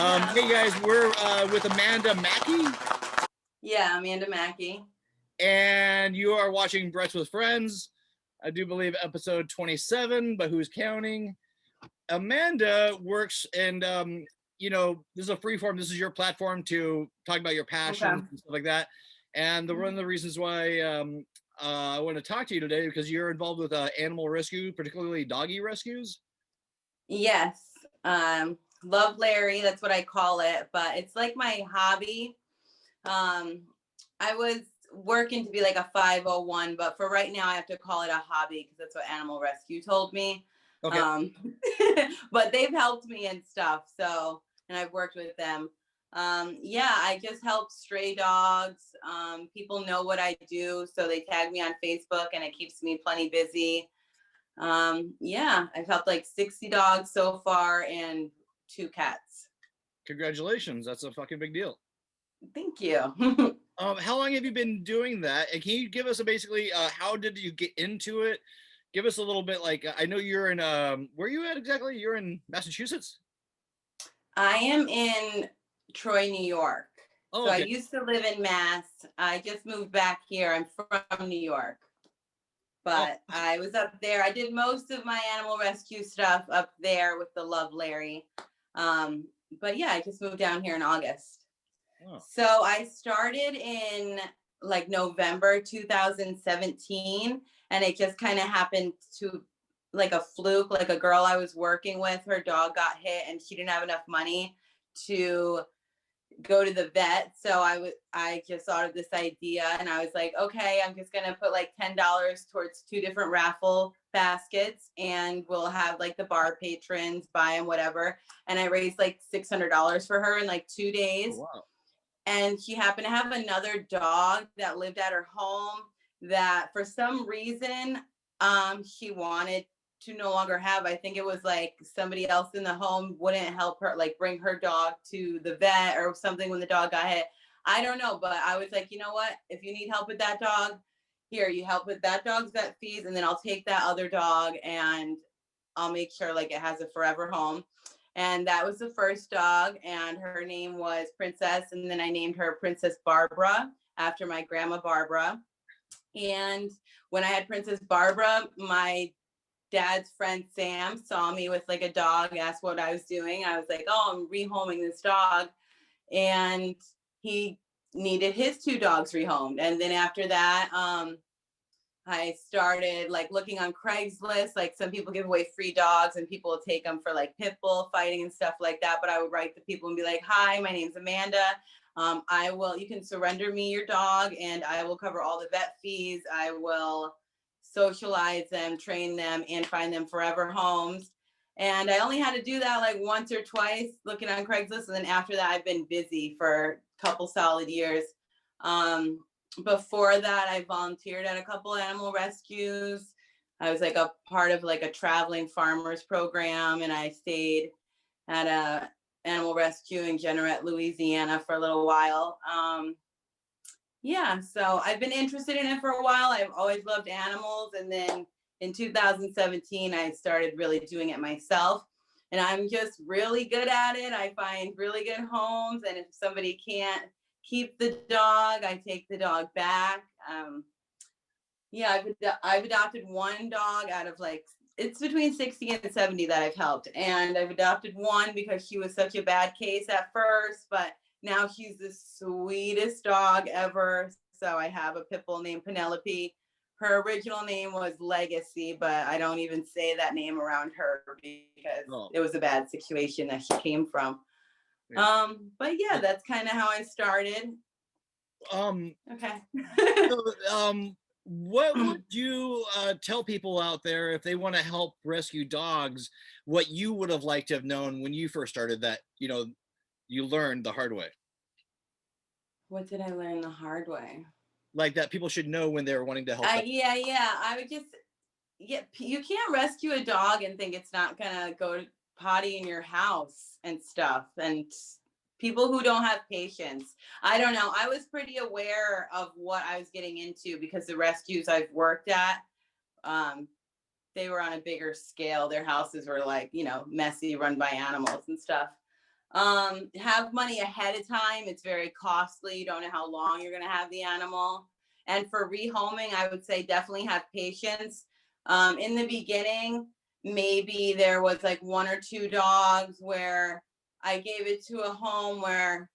Hey guys, we're with Amanda Mackey. Yeah, Amanda Mackey. And you are watching Brets with Friends. I do believe episode 27, but who's counting? Amanda works and, this is a free form. This is your platform to talk about your passions and stuff like that. And one of the reasons why I want to talk to you today, because you're involved with animal rescue, particularly doggy rescues. Yes. Love Larry, that's what I call it, but it's like my hobby. I was working to be like a 501, but for right now I have to call it a hobby because that's what Animal Rescue told me. Okay. But they've helped me and stuff, and I've worked with them. I just help stray dogs. People know what I do, so they tag me on Facebook and it keeps me plenty busy. I've helped like 60 dogs so far and 2 cats. Congratulations. That's a fucking big deal. Thank you. How long have you been doing that? And can you give us how did you get into it? Give us a little bit, I know you're in, where are you at exactly? You're in Massachusetts? I am in Troy, New York. Oh, so okay. I used to live in Mass. I just moved back here. I'm from New York. But I was up there. I did most of my animal rescue stuff up there with the Love Larry. I just moved down here in August. Oh. So I started in like November 2017, and it just kind of happened to like a fluke. Like a girl I was working with, her dog got hit and she didn't have enough money to go to the vet. So I just thought of this idea and I was like, okay, I'm just going to put like $10 towards 2 different raffle baskets and we'll have like the bar patrons buy them, whatever. And I raised like $600 for her in like 2 days. Oh, wow. And she happened to have another dog that lived at her home that for some reason she wanted to no longer have. I think it was like somebody else in the home wouldn't help her, like bring her dog to the vet or something when the dog got hit. I don't know, but I was like, you know what? If you need help with that dog, here, you help with that dog's vet fees, and then I'll take that other dog and I'll make sure like it has a forever home. And that was the first dog, and her name was Princess, and then I named her Princess Barbara after my grandma Barbara. And when I had Princess Barbara, my dad's friend Sam saw me with like a dog, asked what I was doing. I was like, oh, I'm rehoming this dog. And he needed his 2 dogs rehomed. And then after that, I started like looking on Craigslist, like some people give away free dogs and people will take them for like pit bull fighting and stuff like that. But I would write to people and be like, hi, my name's Amanda. You can surrender me your dog and I will cover all the vet fees. I will socialize them, train them, and find them forever homes. And I only had to do that like once or twice looking on Craigslist. And then after that, I've been busy for a couple solid years. Before that, I volunteered at a couple animal rescues. I was like a part of like a traveling farmers program, and I stayed at a animal rescue in Jeanerette, Louisiana for a little while. So I've been interested in it for a while. I've always loved animals. And then in 2017, I started really doing it myself. And I'm just really good at it. I find really good homes. And if somebody can't keep the dog, I take the dog back. I've adopted 1 dog out of like, it's between 60 and 70 that I've helped. And I've adopted 1 because she was such a bad case at first, but now she's the sweetest dog ever. So I have a pit bull named Penelope. Her original name was Legacy, but I don't even say that name around her because it was a bad situation that she came from. Yeah. That's kind of how I started. Okay. What would you tell people out there if they want to help rescue dogs, what you would have liked to have known when you first started that, you learned the hard way? What did I learn the hard way? Like that people should know when they're wanting to help. I would just, you can't rescue a dog and think it's not going to go potty in your house and stuff. And people who don't have patience, I don't know. I was pretty aware of what I was getting into because the rescues I've worked at, they were on a bigger scale. Their houses were like, messy, run by animals and stuff. Have money ahead of time. It's very costly. You don't know how long you're going to have the animal. And for rehoming, I would say definitely have patience. In the beginning, maybe there was like 1 or 2 dogs where I gave it to a home where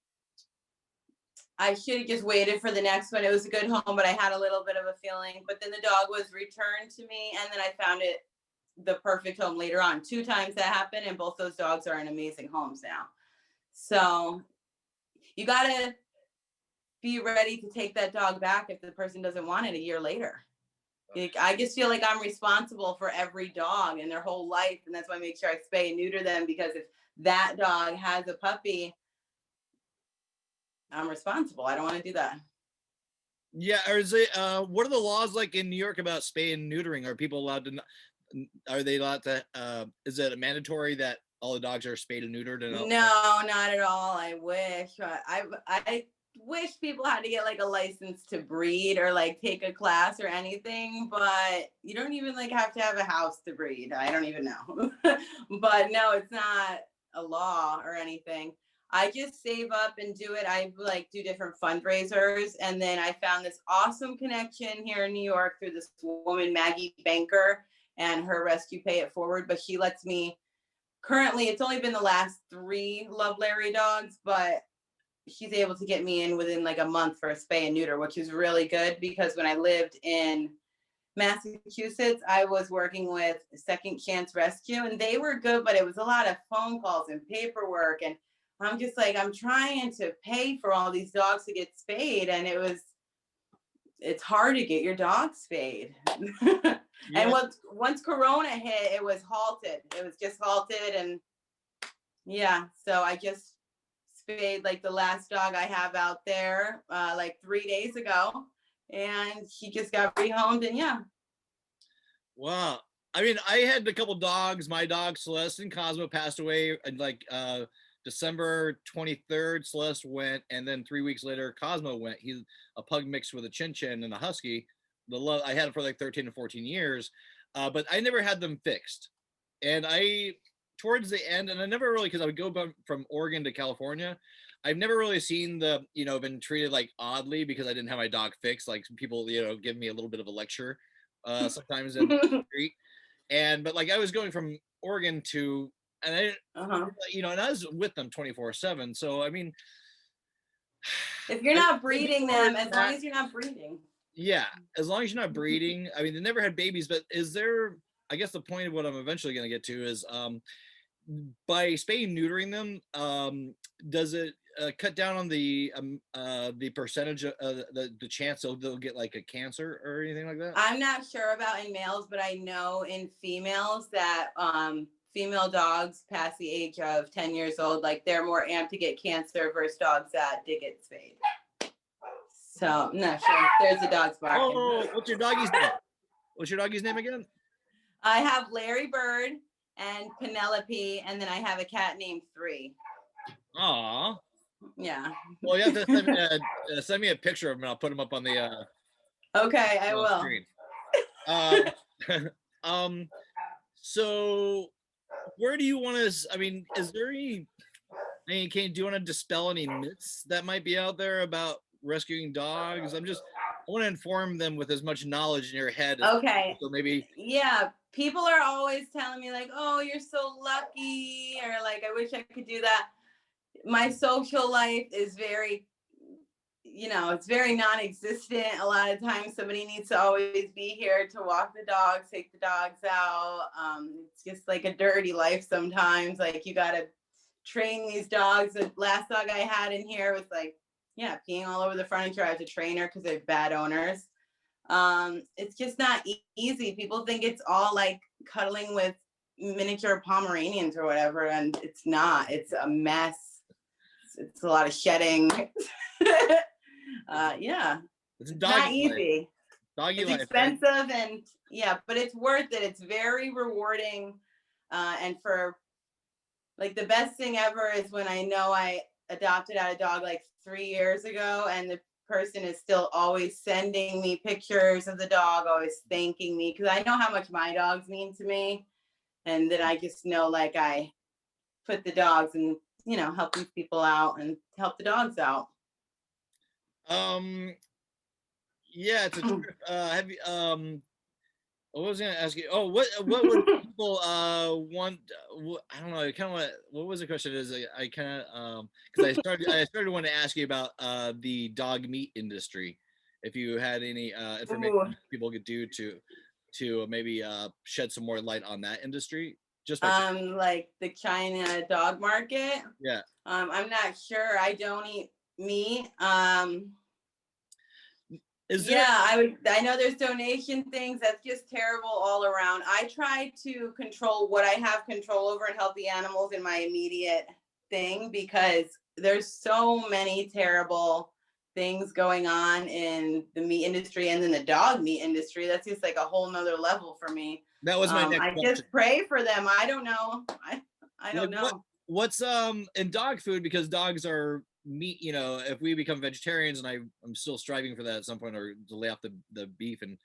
I should have just waited for the next one. It was a good home, but I had a little bit of a feeling. But then the dog was returned to me, and then I found it the perfect home later on. 2 times that happened, and both those dogs are in amazing homes now. So you got to be ready to take that dog back if the person doesn't want it a year later. Like, I just feel like I'm responsible for every dog and their whole life. And that's why I make sure I spay and neuter them, because if that dog has a puppy, I'm responsible. I don't want to do that. Yeah. Or is it, what are the laws like in New York about spay and neutering? Are people allowed to, are they allowed to, is it mandatory that all the dogs are spayed and neutered? And No, not at all. I wish. I wish people had to get like a license to breed or like take a class or anything, but you don't even like have to have a house to breed. I don't even know. But no, it's not a law or anything. I just save up and do it. I like do different fundraisers, and then I found this awesome connection here in New York through this woman, Mackey banker, and her rescue pay it forward. But she lets me, currently it's only been the last 3 Love Larry dogs, but she's able to get me in within like a month for a spay and neuter, which is really good, because when I lived in Massachusetts, I was working with Second Chance Rescue, and they were good, but it was a lot of phone calls and paperwork. And I'm just like, I'm trying to pay for all these dogs to get spayed, and it's hard to get your dog spayed. Yeah. And once Corona hit, it was halted. It was just halted, and yeah, so I just spayed like the last dog I have out there, like 3 days ago, and he just got rehomed, and yeah. Wow. I mean, I had a couple dogs. My dog Celeste and Cosmo passed away in like December 23rd. Celeste went, and then 3 weeks later, Cosmo went. He's a pug mixed with a Chin Chin and a Husky. I had him for like 13 to 14 years, but I never had them fixed. And towards the end, and I never really, because I would go from Oregon to California, I've never really seen been treated like oddly because I didn't have my dog fixed. Like people, give me a little bit of a lecture sometimes in the street. But like I was going from Oregon to, and and I was with them 24/7. So, I mean, if you're not breeding them, as long as you're not breeding. Yeah. As long as you're not breeding, I mean, they never had babies, but I guess the point of what I'm eventually going to get to is, by spay and neutering them, does it cut down on the percentage of the chance they'll get like a cancer or anything like that? I'm not sure about in males, but I know in females that female dogs past the age of 10 years old, like they're more amped to get cancer versus dogs that did get spayed. So I'm not sure. There's a dog's barking. Oh, what's your doggy's name? What's your doggy's name again? I have Larry Bird and Penelope, and then I have a cat named Three. Aw. Yeah. Well, you have to send me a picture of him, and I'll put him up on the. Okay, I will. Screen. So, where do you want to? I mean, is there any? Do you want to dispel any myths that might be out there about rescuing dogs? I want to inform them with as much knowledge in your head. Okay. So maybe. Yeah. People are always telling me like, oh, you're so lucky, or like, I wish I could do that. My social life is very, it's very non-existent. A lot of times somebody needs to always be here to walk the dogs, take the dogs out. It's just like a dirty life sometimes. Like you got to train these dogs. The last dog I had in here was like, peeing all over the furniture. I have to train her because they're bad owners. It's just not easy. People think it's all like cuddling with miniature Pomeranians or whatever, and it's not. It's a mess. It's a lot of shedding. It's not easy. It's expensive, right? And but it's worth it. It's very rewarding. And for like the best thing ever is when I know I adopted out a dog like 3 years ago, and the person is still always sending me pictures of the dog, always thanking me, because I know how much my dogs mean to me. And then I just know like I put the dogs in help these people out and help the dogs out. Um, yeah, it's a trip. Have you what was I gonna ask you? Oh, what would people want? I don't know. Kind of what was the question? Is I kind of because I started wanting to ask you about the dog meat industry. If you had any Ooh. information people could do to maybe shed some more light on that industry, just by Like the China dog market. yeah. I'm not sure. I don't eat meat. Is there? Yeah, I know there's donation things. That's just terrible all around. I try to control what I have control over and help the animals in my immediate thing, because there's so many terrible things going on in the meat industry and then the dog meat industry. That's just like a whole nother level for me. That was my next I question. just pray for them. I don't know. I don't know. What's in dog food, because dogs are meat, if we become vegetarians, and I'm still striving for that at some point, or to lay off the beef and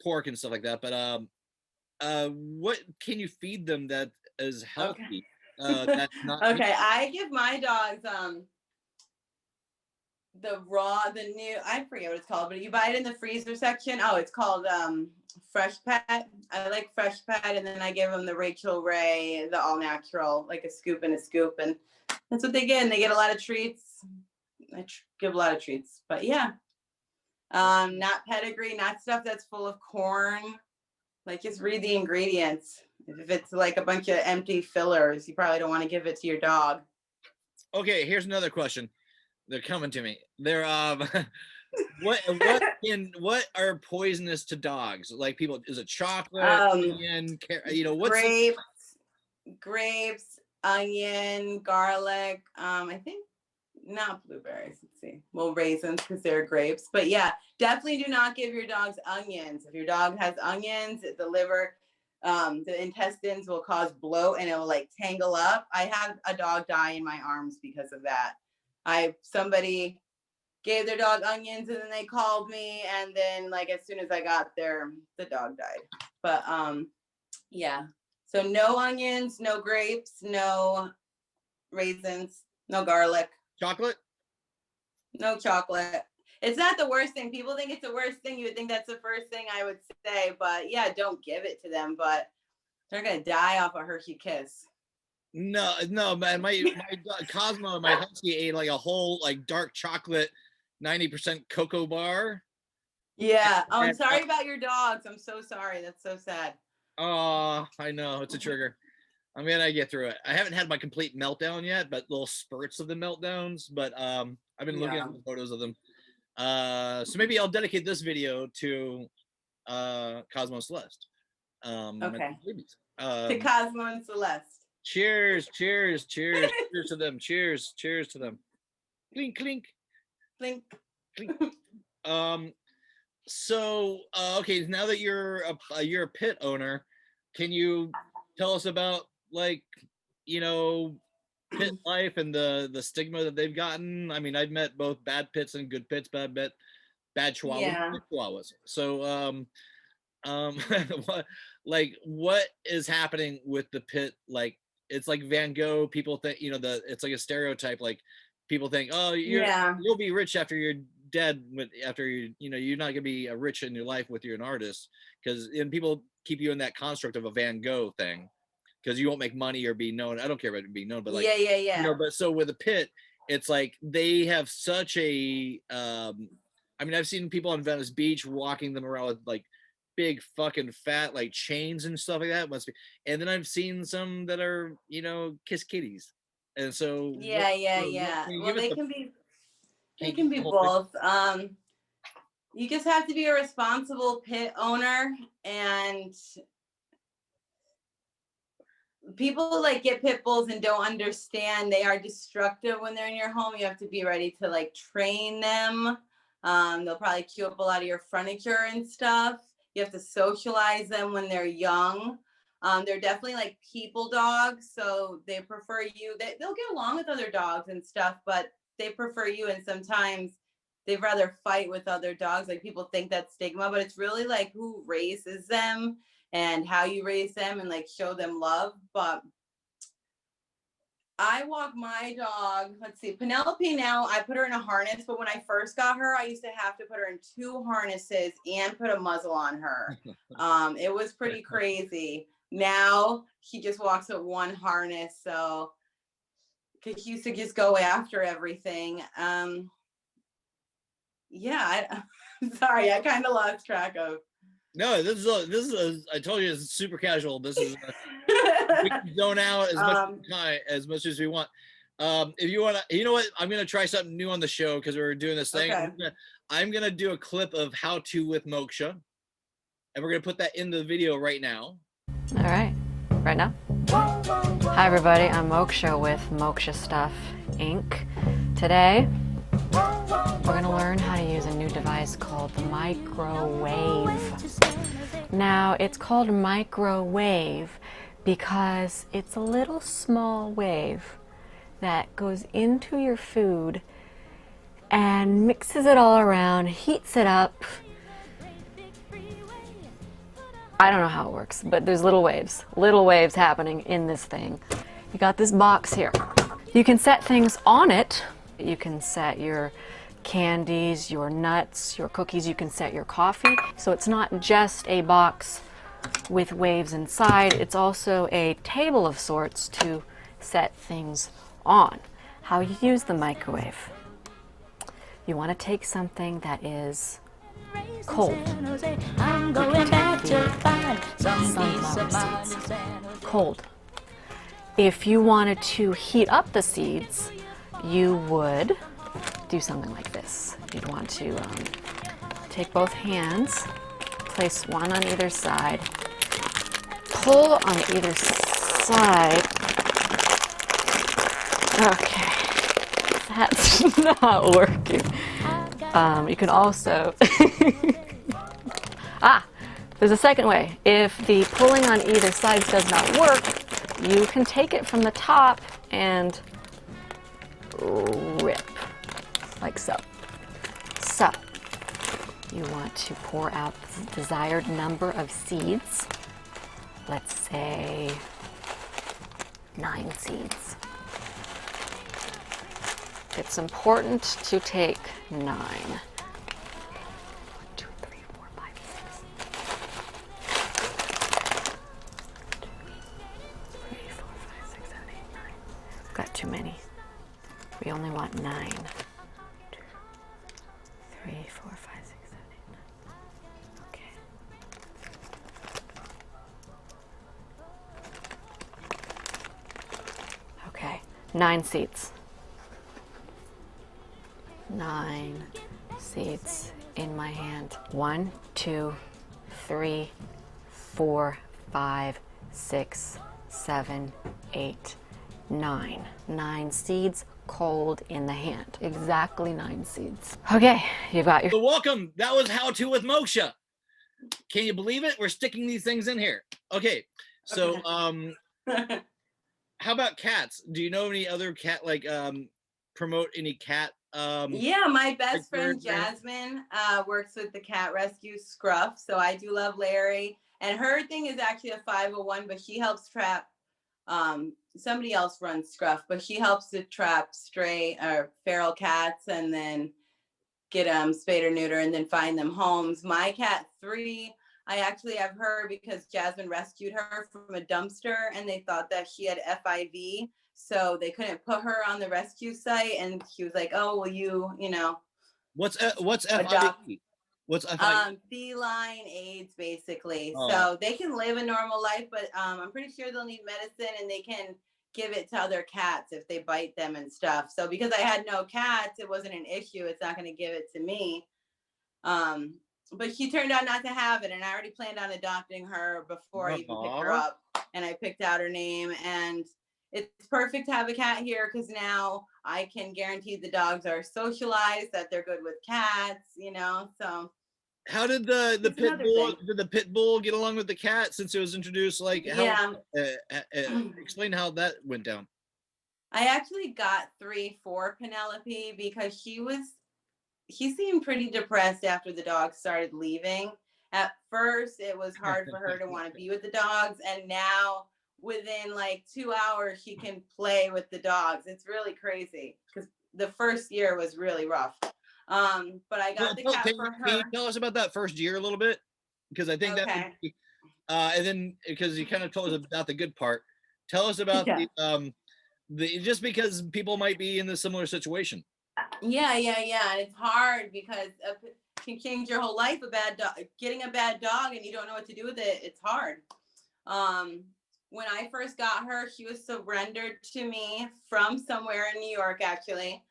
pork and stuff like that, but what can you feed them that is healthy? Okay. That's not Okay, I give my dogs the new, I forget what it's called, but you buy it in the freezer section. Oh, it's called Fresh Pet. I like Fresh Pet, and then I give them the Rachel Ray, the all natural, like a scoop and a scoop, and that's what they get. And they get a lot of treats. I give a lot of treats, but yeah, not pedigree, not stuff that's full of corn. Like, just read the ingredients. If it's like a bunch of empty fillers, you probably don't want to give it to your dog. Okay, here's another question. They're coming to me. They're what are poisonous to dogs? Like, people, is it chocolate, onion, what's grapes, onion, garlic. I think not blueberries. Let's see. Well, raisins, because they're grapes. But yeah, definitely do not give your dogs onions. If your dog has onions, the liver, the intestines will cause bloat, and it will like tangle up. I had a dog die in my arms because of that. Somebody gave their dog onions, and then they called me, and then like as soon as I got there, the dog died. But yeah. So no onions, no grapes, no raisins, no garlic. chocolate? No chocolate. It's not the worst thing. People think it's the worst thing. You would think that's the first thing I would say, but yeah, don't give it to them. But they're gonna die off a Hershey Kiss. No, man. My Cosmo and my husky ate like a whole like dark chocolate 90% cocoa bar. Yeah. Oh, I'm sorry about your dogs. I'm so sorry. That's so sad. Oh, I know, it's a trigger. I'm gonna get through it. I haven't had my complete meltdown yet, but little spurts of the meltdowns. But I've been looking at the photos of them. So maybe I'll dedicate this video to Cosmo and Celeste. Okay. To Cosmo and Celeste. Cheers, cheers, cheers, cheers to them. Cheers, cheers to them. Clink, clink, clink, clink. So okay, now that you're a pit owner, can you tell us about like pit life and the stigma that they've gotten? I mean, I've met both bad pits and good pits, but I've met bad chihuahuas. So what is happening with the pit? Like, it's like Van Gogh. People think it's like a stereotype. Like, people think, oh, you'll be rich after you're dead. After you're not gonna be rich in your life with you're an artist, and people keep you in that construct of a Van Gogh thing, because you won't make money or be known. I don't care about being known, but like but so with a pit, it's like they have such a I mean, I've seen people on Venice Beach walking them around with like big fucking fat like chains and stuff like that. Must be. And then I've seen some that are kiss kitties, and so well, they can be both. You just have to be a responsible pit owner, and people like get pit bulls and don't understand they are destructive when they're in your home. You have to be ready to like train them. They'll probably chew up a lot of your furniture and stuff. You have to socialize them when they're young. They're definitely like people dogs, so they prefer you. They'll get along with other dogs and stuff, but they prefer you, and sometimes they'd rather fight with other dogs. Like, people think that's stigma, but it's really like who raises them and how you raise them and like show them love. But I walk my dog. Let's see, Penelope now, I put her in a harness, but when I first got her, I used to have to put her in 2 harnesses and put a muzzle on her. It was pretty crazy. Now he just walks with 1 harness, so because he used to just go after everything. Yeah, sorry, I kind of lost track of. No, this is I told you it's super casual. This is we can zone out as much time as much as we want. If you want to, you know what, I'm gonna try something new on the show because we're doing this thing. Okay. I'm gonna do a clip of how to with Moksha, and we're gonna put that in the video right now. All right, right now. Hi everybody, I'm Moksha with Moksha Stuff Inc. Today, we're gonna learn how to use a new device called the microwave. Now, it's called microwave because it's a little small wave that goes into your food and mixes it all around, heats it up. I don't know how it works, but there's little waves happening in this thing. You got this box here. You can set things on it. You can set your candies, your nuts, your cookies, you can set your coffee. So it's not just a box with waves inside, it's also a table of sorts to set things on. How you use the microwave. You want to take something that is cold. I'm going back to find Sunflower seeds. Cold. If you wanted to heat up the seeds, you would do something like this. You'd want to take both hands, place one on either side, pull on either side. Okay, that's not working. You can also, there's a second way. If the pulling on either side does not work, you can take it from the top and rip, like so. So, you want to pour out the desired number of seeds. Let's say 9 seeds. It's important to take 9. 1, 2, 3, 4, 5, 6. 3, 4, 5, 6, 7, 8, 9. I've got too many. We only want 9. 2, 3, 4, 5, 6, 7, 8, 9. Okay. Okay, 9 seeds. 9 seeds in my hand. 1, 2, 3, 4, 5, 6, 7, 8, 9. 9 seeds cold in the hand. Exactly 9 seeds. Okay, you've got your... So welcome. That was how to with Moksha. Can you believe it? We're sticking these things in here. Okay. So how about cats? Do you know any other cat promote any cat yeah, my best friend birds, man? Jasmine works with the cat rescue Scruff, so I do love Larry, and her thing is actually a 501, but she helps trap somebody else runs Scruff, but she helps to trap stray or feral cats and then get them spayed or neuter and then find them homes. My cat 3, I actually have her because Jasmine rescued her from a dumpster and they thought that she had FIV. So they couldn't put her on the rescue site. And she was like, oh, will you know. What's FIV? Adopt. What's FIV? Feline AIDS, basically. Oh. So they can live a normal life, but I'm pretty sure they'll need medicine and they can give it to other cats if they bite them and stuff. So because I had no cats, it wasn't an issue. It's not going to give it to me. But she turned out not to have it, and I already planned on adopting her before I even picked her up. And I picked out her name, and it's perfect to have a cat here because now I can guarantee the dogs are socialized, that they're good with cats, you know. So how did the pit bull get along with the cat since it was introduced? Like, how, explain how that went down. I actually got 3 for Penelope because she seemed pretty depressed after the dogs started leaving. At first, it was hard for her to want to be with the dogs, and now within like 2 hours, he can play with the dogs. It's really crazy because the first year was really rough. But I got the cat for Can you her. tell us about that first year a little bit? Because I think that would Okay. be, and then because you kind of told us about the good part, tell us about Yeah. the just because people might be in a similar situation. Yeah. And it's hard because it can change your whole life. A bad dog, getting a bad dog, and you don't know what to do with it. It's hard. When I first got her, she was surrendered to me from somewhere in New York, actually.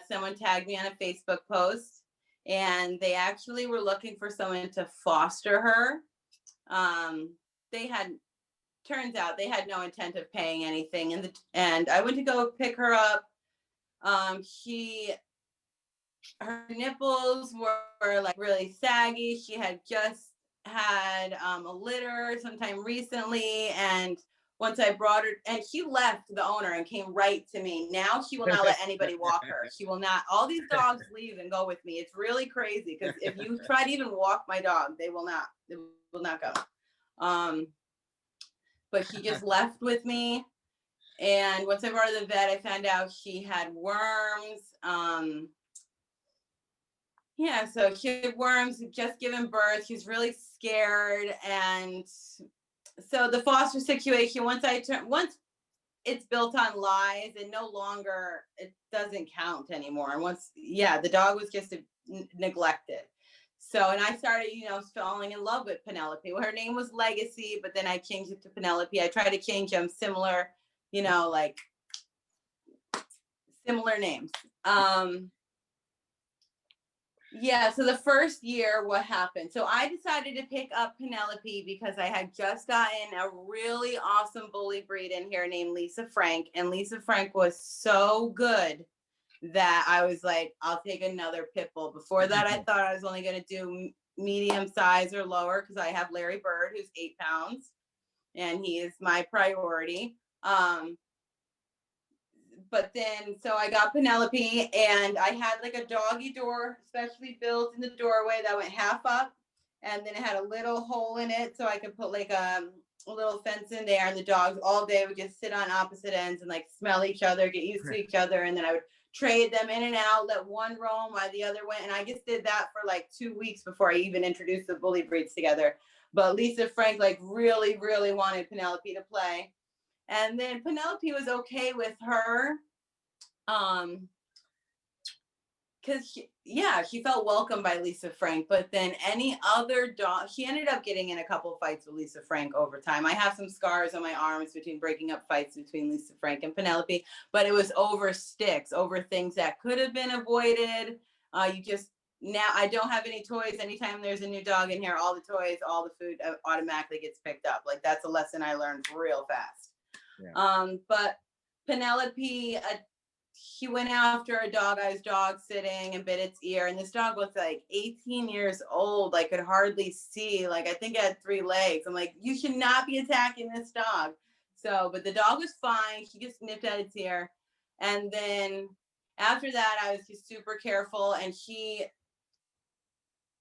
Someone tagged me on a Facebook post, and they actually were looking for someone to foster her. Turns out they had no intent of paying anything. And I went to go pick her up. Her nipples were like really saggy. She had just had a litter sometime recently, and once I brought her, and she left the owner and came right to me. Now she will not let anybody walk her. She will not. All these dogs leave and go with me. It's really crazy because if you try to even walk my dog, they will not. They will not go. But she just left with me. And once I brought her to the vet, I found out she had worms. Yeah, so she had worms, just given birth. She was really scared. And so the foster situation, once it's built on lies, and no longer, it doesn't count anymore. And the dog was just neglected. So, and I started, falling in love with Penelope. Well, her name was Legacy, but then I changed it to Penelope. I tried to change them similar, like similar names. Yeah, so the first year, what happened? So I decided to pick up Penelope because I had just gotten a really awesome bully breed in here named Lisa Frank. And Lisa Frank was so good that I was like, I'll take another pit bull. Before that, I thought I was only going to do medium size or lower because I have Larry Bird, who's 8 pounds, and he is my priority. But then, so I got Penelope, and I had like a doggy door specially built in the doorway that went half up, and then it had a little hole in it so I could put like a little fence in there, and the dogs all day would just sit on opposite ends and like smell each other, get used to each other, and then I would trade them in and out, let one roam while the other went, and I just did that for like 2 weeks before I even introduced the bully breeds together. But Lisa Frank like really, really wanted Penelope to play. And then Penelope was okay with her, because she felt welcomed by Lisa Frank. But then any other dog, she ended up getting in a couple of fights with Lisa Frank over time. I have some scars on my arms between breaking up fights between Lisa Frank and Penelope, but it was over sticks, over things that could have been avoided. Now I don't have any toys. Anytime there's a new dog in here, all the toys, all the food automatically gets picked up. Like that's a lesson I learned real fast. Yeah. But Penelope, she went after a dog. I was dog sitting and bit its ear, and this dog was like 18 years old. I could hardly see. Like I think it had 3 legs. I'm like, you should not be attacking this dog. So, but the dog was fine. She just nipped at its ear, and then after that, I was just super careful. And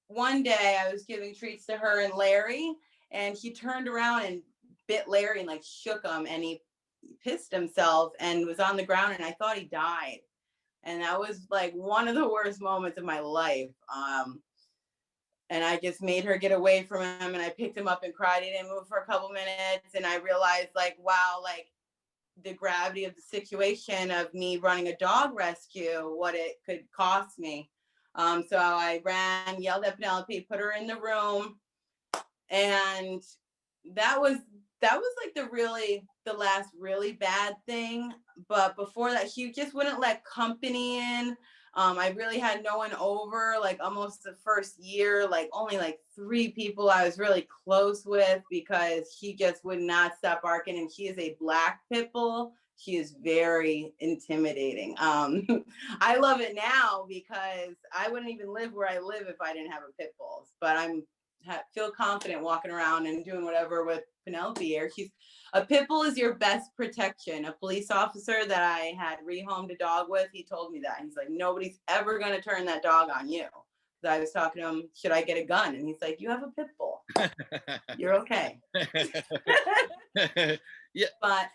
one day I was giving treats to her and Larry, and he turned around and bit Larry and like shook him, and he pissed himself and was on the ground, and I thought he died. And that was like one of the worst moments of my life. And I just made her get away from him, and I picked him up and cried. He didn't move for a couple minutes, and I realized like, wow, like the gravity of the situation of me running a dog rescue, what it could cost me. So I ran, yelled at Penelope, put her in the room, and that was like the last really bad thing. But before that, she just wouldn't let company in. I really had no one over, like almost the first year, like only like 3 people I was really close with, because she just would not stop barking. And she is a black pit bull. She is very intimidating. I love it now because I wouldn't even live where I live if I didn't have a pit bull. But feel confident walking around and doing whatever with Penelope here. A pit bull is your best protection. A police officer that I had rehomed a dog with, he told me that. He's like, nobody's ever going to turn that dog on you. I was talking to him, should I get a gun? And he's like, you have a pit bull. You're okay. Yeah. But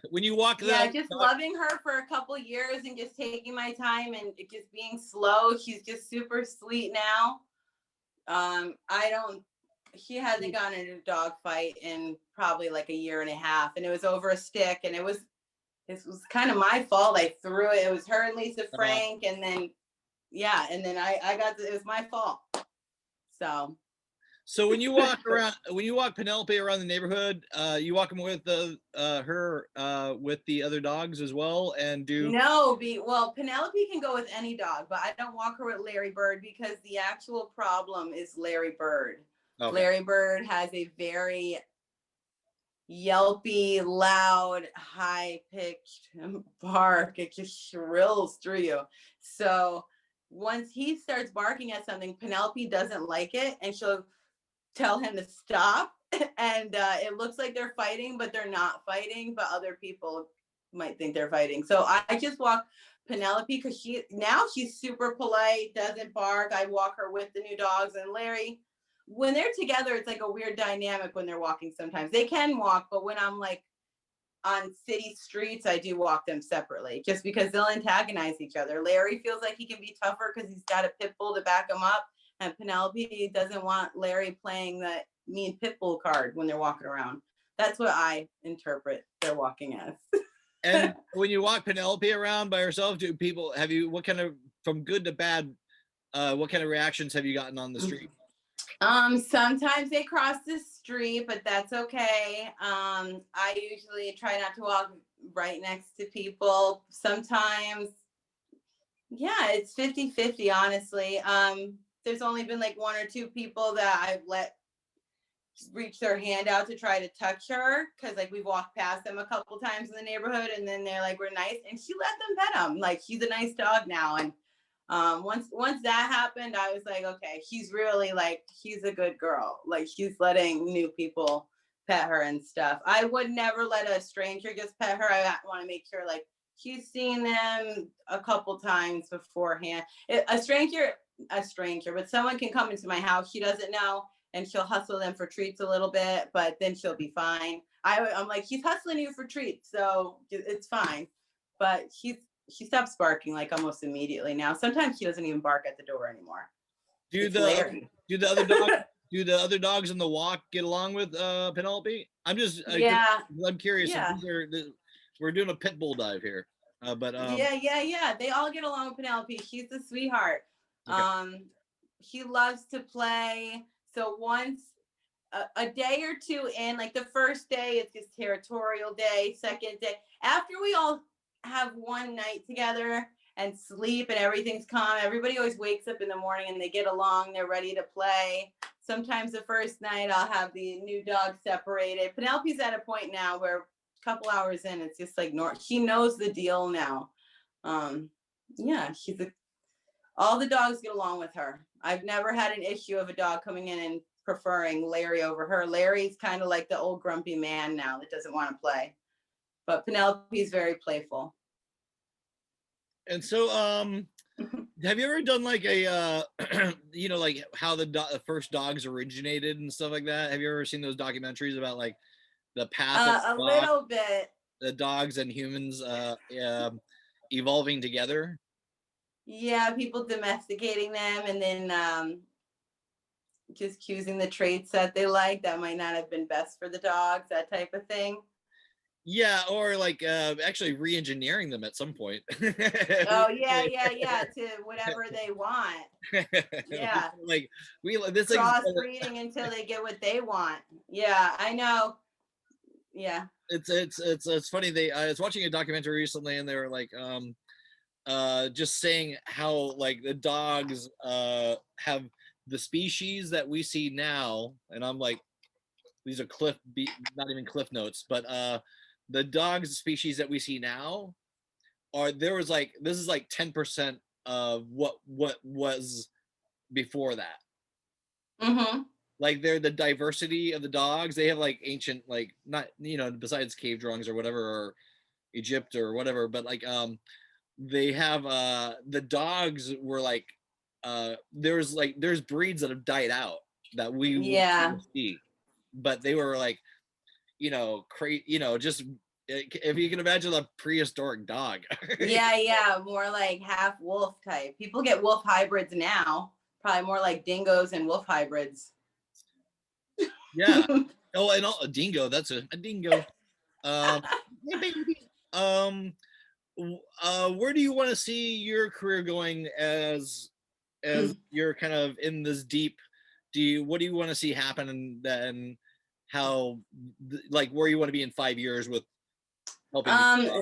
When you walk yeah, the just dog, loving her for a couple years and just taking my time and it just being slow. She's just super sweet now. I don't. He hasn't gotten in a dog fight in probably like a year and a half, and it was over a stick, and it was kind of my fault. I threw it. It was her and Lisa Frank, and then yeah, and then I got it was my fault. so when you walk around, when you walk Penelope around the neighborhood, you walk them with her with the other dogs as well, and do well, Penelope can go with any dog, but I don't walk her with Larry Bird because the actual problem is Larry Bird. okay. Larry Bird has a very yelpy, loud, high-pitched bark. It just shrills through you. So once he starts barking at something, Penelope doesn't like it, and she'll tell him to stop. And it looks like they're fighting, but they're not fighting. But other people might think they're fighting. So I just walk Penelope because she's super polite, doesn't bark. I walk her with the new dogs, and Larry. When they're together, it's like a weird dynamic when they're walking sometimes. They can walk, but when I'm like on city streets, I do walk them separately just because they'll antagonize each other. Larry feels like he can be tougher because he's got a pit bull to back him up. And Penelope doesn't want Larry playing the mean pit bull card when they're walking around. That's what I interpret they're walking as. And when you walk Penelope around by herself, what kind of, from good to bad, what kind of reactions have you gotten on the street? Sometimes they cross the street, but that's okay. I usually try not to walk right next to people. Sometimes, yeah, it's 50-50, honestly. There's only been like one or two people that I've let reach their hand out to try to touch her because like we've walked past them a couple times in the neighborhood, and then they're like, we're nice, and she let them pet him. Like, she's a nice dog now. And once that happened, I was like, okay, she's really like, she's a good girl. Like, she's letting new people pet her and stuff. I would never let a stranger just pet her. I want to make sure like she's seen them a couple times beforehand. A stranger, but someone can come into my house she doesn't know, and she'll hustle them for treats a little bit, but then she'll be fine. I'm like, she's hustling you for treats, so it's fine. But she stops barking like almost immediately now. Sometimes she doesn't even bark at the door anymore. Do the other dogs in the walk get along with Penelope? I'm curious. Yeah. We're doing a pit bull dive here. Yeah. They all get along with Penelope. She's a sweetheart. Okay. She loves to play. So once a day or two in, like the first day, it's just territorial day. Second day, after we all have one night together and sleep and everything's calm, everybody always wakes up in the morning and they get along, they're ready to play. Sometimes the first night I'll have the new dog separated. Penelope's at a point now where a couple hours in, it's just like she knows the deal now. Yeah, all the dogs get along with her. I've never had an issue of a dog coming in and preferring Larry over her. Larry's kind of like the old grumpy man now that doesn't want to play. But Penelope's very playful. And so, have you ever done like a, like how the first dogs originated and stuff like that? Have you ever seen those documentaries about like the path of little bit, the dogs and humans evolving together? Yeah, people domesticating them and then just choosing the traits that they like that might not have been best for the dogs, that type of thing. Yeah, or like actually re-engineering them at some point. Oh yeah, to whatever they want. Yeah, like this crossbreeding until they get what they want. Yeah, I know. Yeah, it's funny. I was watching a documentary recently, and they were like just saying how like the dogs have the species that we see now, and I'm like, these are not even cliff notes, but the dogs species that we see now this is like 10% of what was before that. Mm-hmm. Like they're the diversity of the dogs. They have like ancient, like not, besides cave drawings or whatever, or Egypt or whatever, but like they have the dogs were like there's breeds that have died out that we see, but they were like just if you can imagine a prehistoric dog. Yeah, more like half wolf type. People get wolf hybrids now, probably more like dingoes and wolf hybrids. Yeah. Oh, and a dingo. That's a dingo. Hey, baby. Where do you want to see your career going as you're kind of in this deep? What do you want to see happen, and then how, like, where you want to be in 5 years with helping?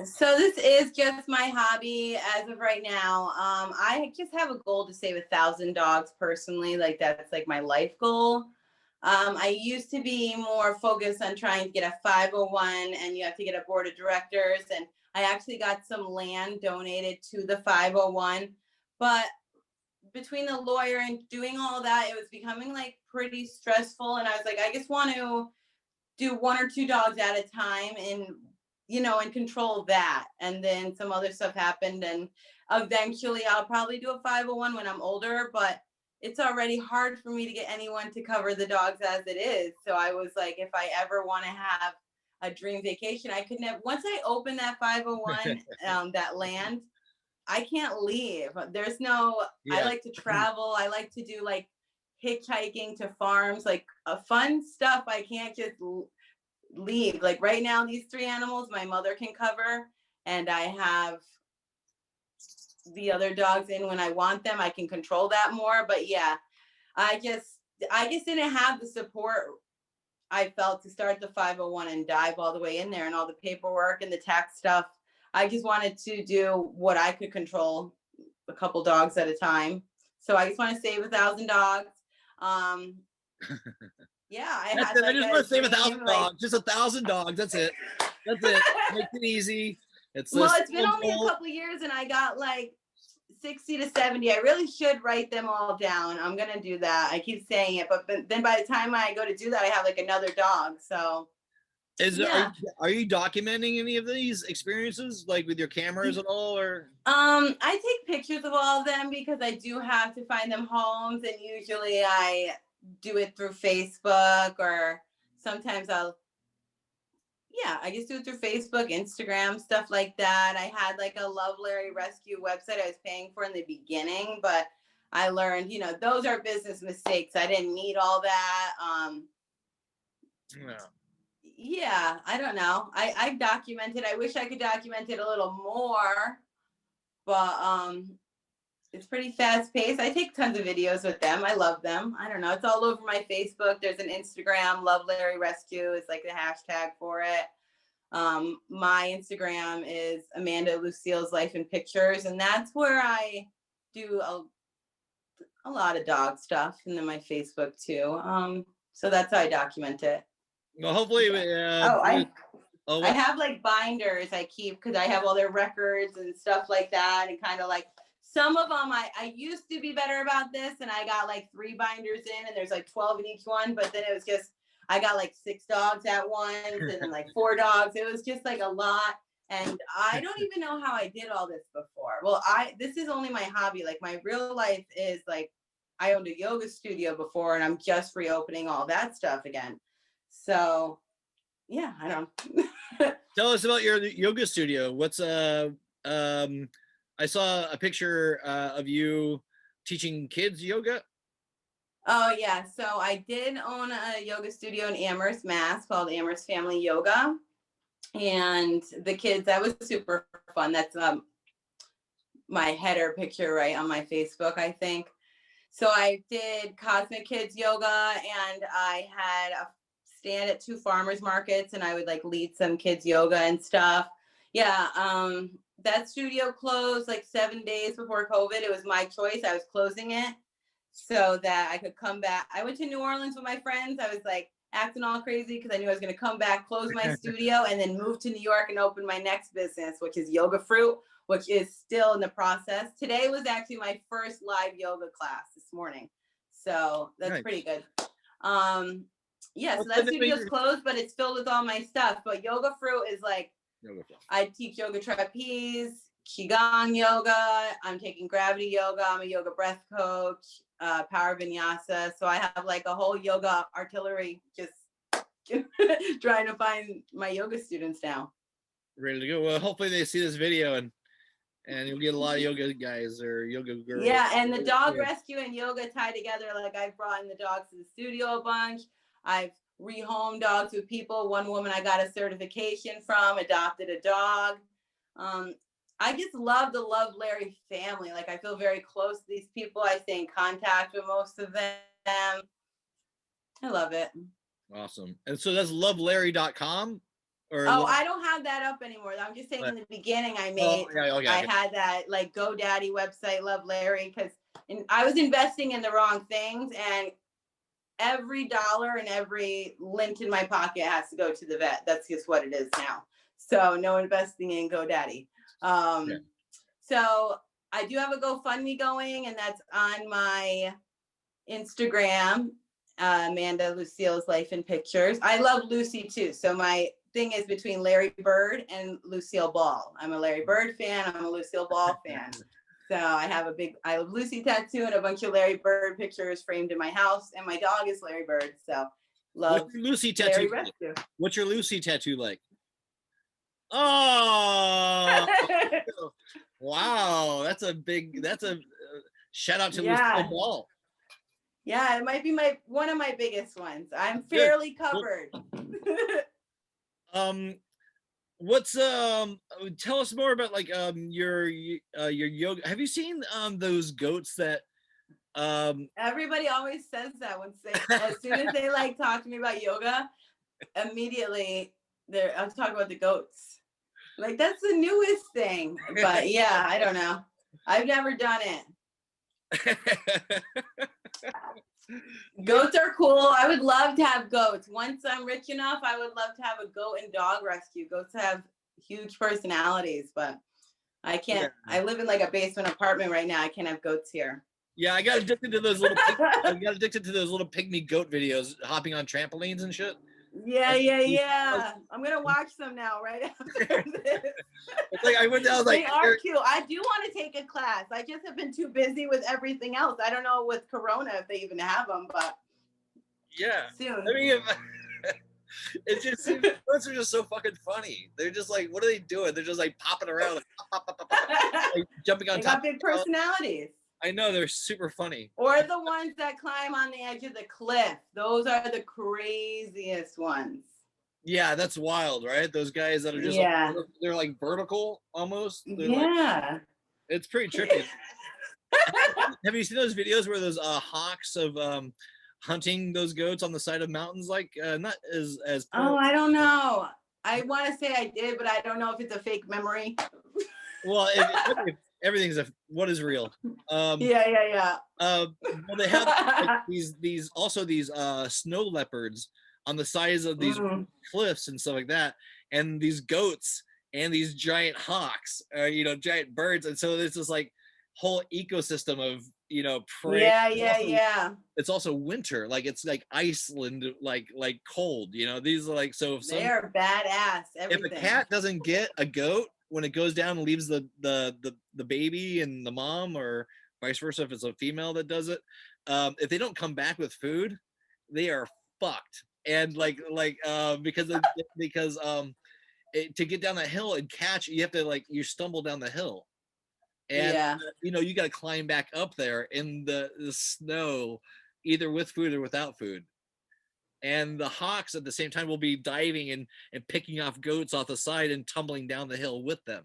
So this is just my hobby as of right now. I just have a goal to save 1,000 dogs personally. Like that's like my life goal. I used to be more focused on trying to get a 501, and you have to get a board of directors. And I actually got some land donated to the 501, but between the lawyer and doing all that, it was becoming like pretty stressful. And I was like, I just want to do 1 or 2 dogs at a time and and control that. And then some other stuff happened, and eventually I'll probably do a 501 when I'm older, but it's already hard for me to get anyone to cover the dogs as it is. So I was like, if I ever want to have a dream vacation, I could never, once I open that 501, that land, I can't leave. There's no, I like to travel. I like to do like hitchhiking to farms, like fun stuff. I can't just leave. Like right now, these 3 animals my mother can cover, and I have the other dogs in when I want them. I can control that more. But yeah, I just didn't have the support I felt to start the 501 and dive all the way in there and all the paperwork and the tax stuff. I just wanted to do what I could control, a couple dogs at a time. So I just want to save 1,000 dogs. Yeah, I just want to save 1,000 dogs. Just 1,000 dogs. That's it. That's it. Makes it easy. It's been only a couple years, and I got like 60 to 70. I really should write them all down. I'm gonna do that. I keep saying it, but then by the time I go to do that, I have like another dog. So are you documenting any of these experiences, like with your cameras at all, or? I take pictures of all of them because I do have to find them homes, and usually I do it through Facebook, or sometimes I just do it through Facebook, Instagram, stuff like that. I had like a Love Larry rescue website I was paying for in the beginning, but I learned, those are business mistakes. I didn't need all that. Yeah, I don't know. I've documented. I wish I could document it a little more, but it's pretty fast paced. I take tons of videos with them. I love them. I don't know. It's all over my Facebook. There's an Instagram, Love Larry Rescue is like the hashtag for it. My Instagram is Amanda Lucille's Life in Pictures, and that's where I do a lot of dog stuff, and then my Facebook too. So that's how I document it. Well, hopefully. I have like binders I keep because I have all their records and stuff like that, and kind of like some of them I used to be better about this, and I got like 3 binders in, and there's like 12 in each one, but then it was just I got like 6 dogs at once, and then like 4 dogs. It was just like a lot, and I don't even know how I did all this before. Well, this is only my hobby. Like my real life is like I owned a yoga studio before, and I'm just reopening all that stuff again. So yeah, I don't. Tell us about your yoga studio. What's I saw a picture of you teaching kids yoga. Oh yeah, so I did own a yoga studio in Amherst, Mass, called Amherst Family Yoga, and the kids, that was super fun. That's my header picture right on my Facebook, I think. So I did Cosmic Kids Yoga, and I had a stand at 2 farmers markets, and I would like lead some kids yoga and stuff. Yeah, that studio closed like 7 days before COVID. It was my choice. I was closing it so that I could come back. I went to New Orleans with my friends. I was like acting all crazy because I knew I was going to come back, close my studio, and then move to New York and open my next business, which is Yoga Fruit, which is still in the process. Today was actually my first live yoga class this morning. So that's nice. Pretty good. Yeah, so that studio's closed, but it's filled with all my stuff. But Yoga Fruit is like, I teach yoga trapeze, Qigong yoga. I'm taking gravity yoga. I'm a yoga breath coach, power vinyasa. So I have like a whole yoga artillery just trying to find my yoga students now. Ready to go. Well, hopefully they see this video and you'll get a lot of yoga guys or yoga girls. Yeah, and the dog rescue and yoga tie together. Like I've brought in the dogs to the studio a bunch. I've rehomed dogs with people. One woman I got a certification from adopted a dog. I just love the Love Larry family. Like I feel very close to these people. I stay in contact with most of them. I love it. Awesome. And so that's lovelarry.com? I don't have that up anymore. I'm just saying in the beginning I made, I had that like GoDaddy website, Love Larry, because I was investing in the wrong things, and every dollar and every lint in my pocket has to go to the vet. That's just what it is now. So no investing in GoDaddy. So I do have a GoFundMe going, and that's on my Instagram, Amanda Lucille's Life in Pictures. I love Lucy too. So my thing is between Larry Bird and Lucille Ball. I'm a Larry Bird fan. I'm a Lucille Ball fan. So I have a big I Love Lucy tattoo and a bunch of Larry Bird pictures framed in my house. And my dog is Larry Bird. So love What's your Lucy tattoo like? What's your Lucy tattoo like? Oh, wow. That's a shout out to Lucille Ball. Yeah, it might be one of my biggest ones. I'm fairly covered. What's tell us more about like your yoga. Have you seen those goats that everybody always says that when as soon as they like talk to me about yoga, immediately I'll talk about the goats. Like that's the newest thing. But yeah, I don't know. I've never done it. Goats are cool. I would love to have goats. Once I'm rich enough, I would love to have a goat and dog rescue. Goats have huge personalities, but I can't. Yeah. I live in like a basement apartment right now. I can't have goats here. Yeah, I got addicted to those little pygmy goat videos, hopping on trampolines and shit. Yeah. I'm gonna watch them now right after this. It's like I was like, they are cute. I do want to take a class. I just have been too busy with everything else. I don't know with Corona if they even have them, but yeah, soon. I mean, it just seems goats are just so fucking funny. They're just like, what are they doing? They're just like popping around, like, pop, like jumping on top. They got big personalities. I know, they're super funny. Or the ones that climb on the edge of the cliff. Those are the craziest ones. Yeah, that's wild, right? Those guys that are just like, they're like vertical almost. They're like, it's pretty trippy. Have you seen those videos where those hawks of hunting those goats on the side of mountains? Like not as oh, I don't know. I want to say I did, but I don't know if it's a fake memory. Well, everything's what is real. Well, they have like, these snow leopards on the sides of these cliffs and stuff like that, and these goats and these giant hawks, giant birds, and so there's this like whole ecosystem of prey. It's also winter, like it's like Iceland, like cold. These are like they are badass. Everything. If a cat doesn't get a goat when it goes down and leaves the baby and the mom, or vice versa if it's a female that does it, if they don't come back with food, they are fucked. And because to get down that hill and catch, you have to you stumble down the hill, and you got to climb back up there in the snow, either with food or without food. And the hawks at the same time will be diving and picking off goats off the side and tumbling down the hill with them.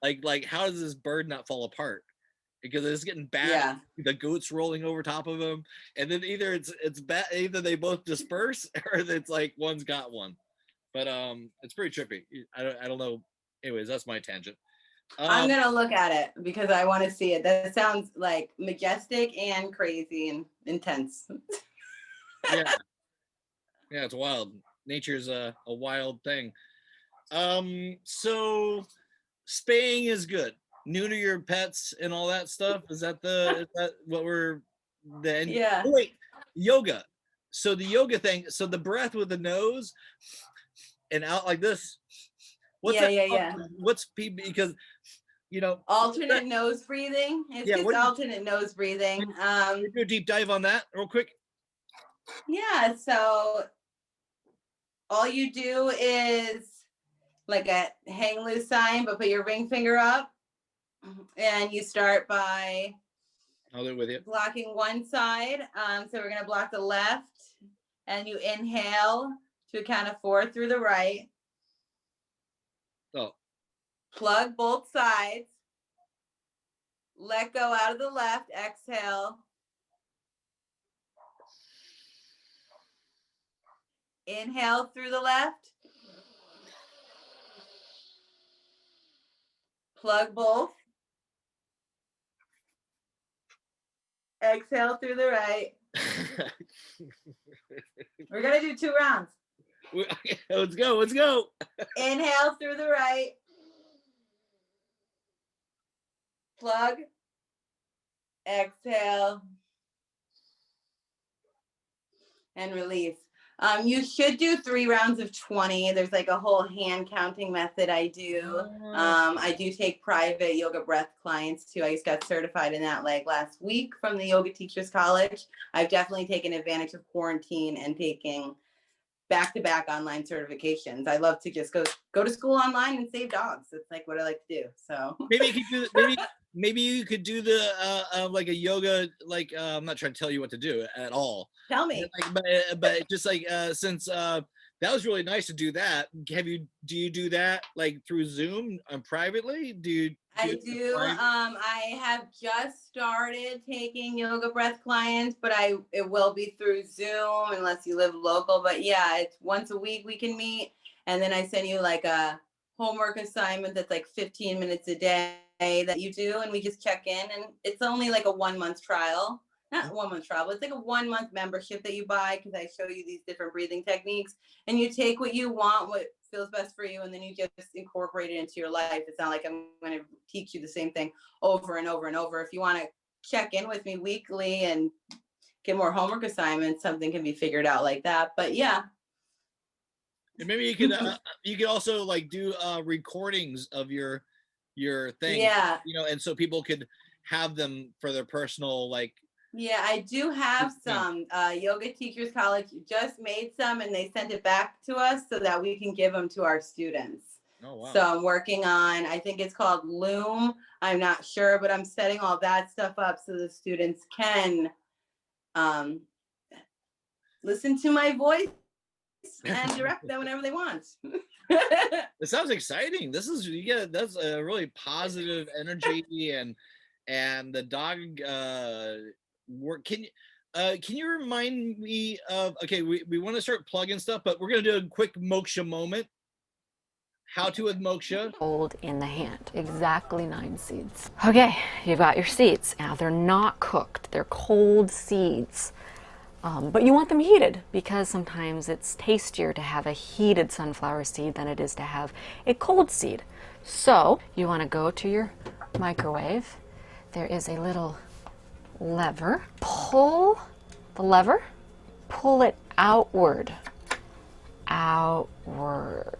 Like how does this bird not fall apart? Because it's getting bad. Yeah. The goats rolling over top of them, and then either it's bad, either they both disperse, or it's like one's got one. But it's pretty trippy. I don't know. Anyways, that's my tangent. I'm gonna look at it because I want to see it. That sounds like majestic and crazy and intense. Yeah, it's wild. Nature's a wild thing. So spaying is good. Neuter your pets and all that stuff. Is that what we're then? Yeah. Oh, wait, yoga. So the yoga thing. So the breath with the nose and out like this. What's What's because alternate nose breathing. It's just alternate nose breathing. Do a deep dive on that real quick. Yeah, so all you do is like a hang loose sign, but put your ring finger up, and you start by I'll do it with you. blocking one side. So we're gonna block the left, and you inhale to a count of 4 through the right. Oh. Plug both sides. Let go out of the left. Exhale. Inhale through the left. Plug both. Exhale through the right. We're going to do 2 rounds. Let's go. Let's go. Inhale through the right. Plug. Exhale. And release. You should do 3 rounds of 20. There's like a whole hand counting method I do. I do take private yoga breath clients too. I just got certified in that like last week from the Yoga Teachers College. I've definitely taken advantage of quarantine and taking back-to-back online certifications. I love to just go to school online and save dogs. It's like what I like to do. So maybe you could do maybe you could do the like a yoga, like I'm not trying to tell you what to do at all. tell me. But just like since that was really nice to do that. Do you do that like through Zoom privately? I do. I have just started taking yoga breath clients, but it will be through Zoom unless you live local. But yeah, it's once a week we can meet, and then I send you like a homework assignment that's like 15 minutes a day that you do, and we just check in. And it's only like a 1-month trial. Not 1 month trial, but it's like a 1-month membership that you buy because I show you these different breathing techniques, and you take what you want, what feels best for you, and then you just incorporate it into your life. It's not like I'm going to teach you the same thing over and over and over. If you want to check in with me weekly and get more homework assignments, something can be figured out like that. But yeah. And maybe you could also like do recordings of your thing. Yeah. And so people could have them for their personal like. Yeah, I do have some. Yoga Teachers College just made some, and they sent it back to us so that we can give them to our students. Oh, wow. So I'm working on, I think it's called Loom. I'm not sure, but I'm setting all that stuff up so the students can listen to my voice and direct them whenever they want. It sounds exciting. That's a really positive energy and the dog work. Can you remind me of, okay, we want to start plugging stuff, but we're going to do a quick moksha moment. How to with moksha. Hold in the hand, exactly 9 seeds. Okay, you've got your seeds. Now they're not cooked, they're cold seeds. But you want them heated because sometimes it's tastier to have a heated sunflower seed than it is to have a cold seed. So you want to go to your microwave. There is a little lever. Pull the lever, pull it outward. Outward.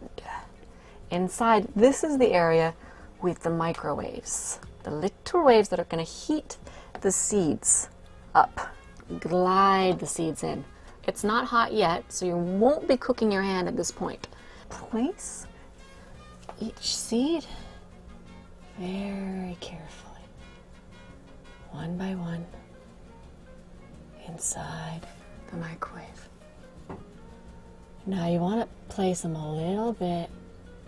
Inside, this is the area with the microwaves. The little waves that are going to heat the seeds up. Glide the seeds in. It's not hot yet, so you won't be cooking your hand at this point. Place each seed very carefully, one by one, inside the microwave. Now you want to place them a little bit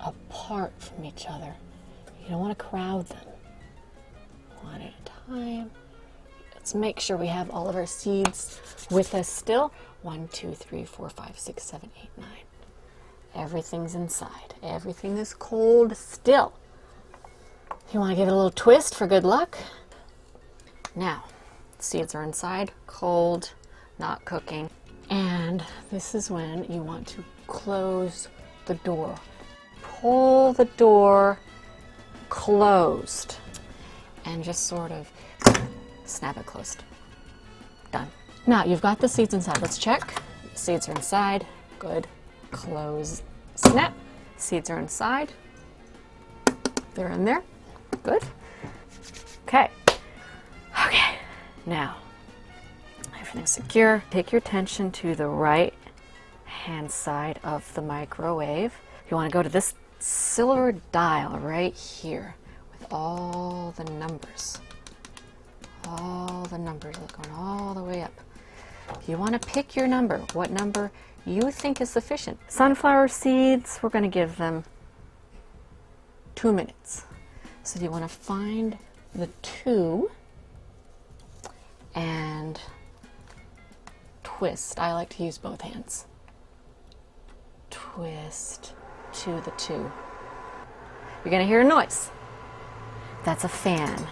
apart from each other. You don't want to crowd them. One at a time. Let's make sure we have all of our seeds with us still. 1, 2, 3, 4, 5, 6, 7, 8, 9. Everything's inside. Everything is cold still. You want to give it a little twist for good luck. Now, seeds are inside, cold, not cooking. And this is when you want to close the door. Pull the door closed and just sort of snap it closed. Done. Now you've got the seeds inside. Let's check. Seeds are inside. Good. Close. Snap. Seeds are inside. They're in there. Good. Okay. Okay. Now, everything's secure. Take your attention to the right left-hand side of the microwave. You want to go to this silver dial right here with all the numbers. All the numbers going all the way up. You want to pick your number, what number you think is sufficient. Sunflower seeds, we're going to give them 2 minutes. So you want to find the 2 and twist. I like to use both hands. Twist to the 2. You're going to hear a noise. That's a fan.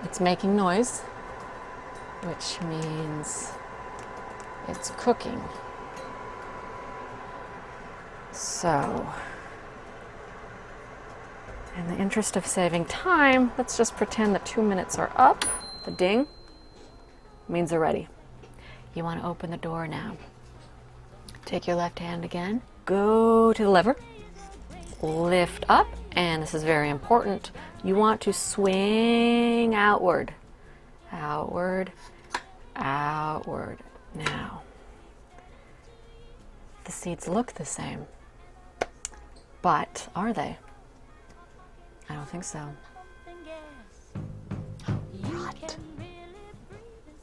It's making noise, which means it's cooking. So, in the interest of saving time, let's just pretend the 2 minutes are up. The ding means they're ready. You want to open the door now. Take your left hand again, go to the lever, lift up, and this is very important. You want to swing outward, outward, outward. Now, the seeds look the same, but are they? I don't think so. Hot.